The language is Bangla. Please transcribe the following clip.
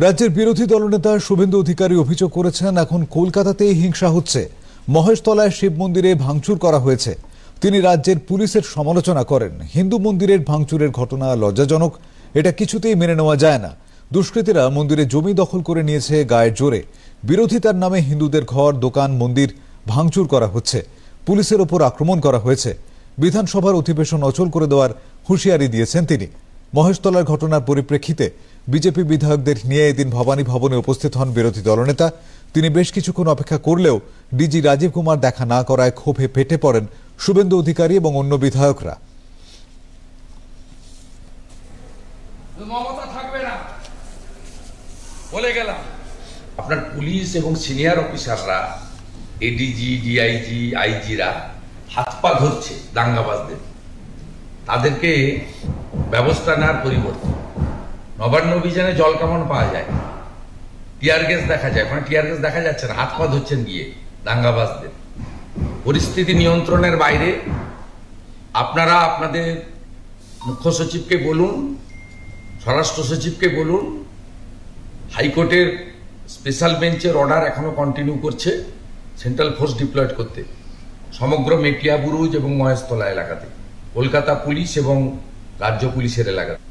রাজ্যের বিরোধী দলনেতা শুভেন্দু অধিকারী অভিযোগ করেছেন, এখন কলকাতাতেই হিংসা হচ্ছে। মহেশতলায় শিব মন্দিরে ভাঙচুর করা হয়েছে। তিনি রাজ্যের পুলিশের সমালোচনা করেন। হিন্দু মন্দিরের ভাঙচুরের ঘটনা লজ্জাজনক, এটা কিছুতেই মেনে নেওয়া যায় না। দুষ্কৃতীরা মন্দিরে জমি দখল করে নিয়েছে গায়ের জোরে। বিরোধিতার নামে হিন্দুদের ঘর, দোকান, মন্দির ভাঙচুর করা হচ্ছে। পুলিশের ওপর আক্রমণ করা হয়েছে। বিধানসভার অধিবেশন অচল করে দেওয়ার হুঁশিয়ারি দিয়েছেন তিনি। মহেশতলার ঘটনার পরিপ্রেক্ষিতে বিজেপি বিধায়কদের নিয়ে এদিন ভবানী ভবনে উপস্থিত হন বিরোধী দলনেতা। তিনি বেশ কিছুক্ষণ অপেক্ষা করলেও ডিজি রাজীব কুমার দেখা না করায় ক্ষোভে ফেটে পড়েন শুভেন্দু অধিকারী এবং অন্য বিধায়করা। বলে গেলাম আপনার পুলিশ এবং সিনিয়র অফিসাররা, এডিজি, ডিআইজি, আইজিরা হাত পা ধরছে দাঙ্গাবাজদের। তাদেরকে ব্যবস্থা নেওয়ার পরিবর্তে নবান্ন অভিযানে জল কামান পাওয়া যায়, টিয়ার গ্যাস দেখা যায়, মানে টিয়ার গ্যাস দেখা যাচ্ছে না, হাত পা ধরছেন গিয়ে দাঙ্গাবাজদের। পরিস্থিতি নিয়ন্ত্রণের বাইরে। আপনারা আপনাদের মুখ্য সচিবকে বলুন, স্বরাষ্ট্র সচিবকে বলুন, হাইকোর্টের স্পেশাল বেঞ্চের অর্ডার এখনো কন্টিনিউ করছে সেন্ট্রাল ফোর্স ডিপ্লয়েড করতে সমগ্র মেটিয়াবুরুজ এবং মহেশতলা এলাকাতে, কলকাতা পুলিশ এবং রাজ্য পুলিশের এলাকাতে।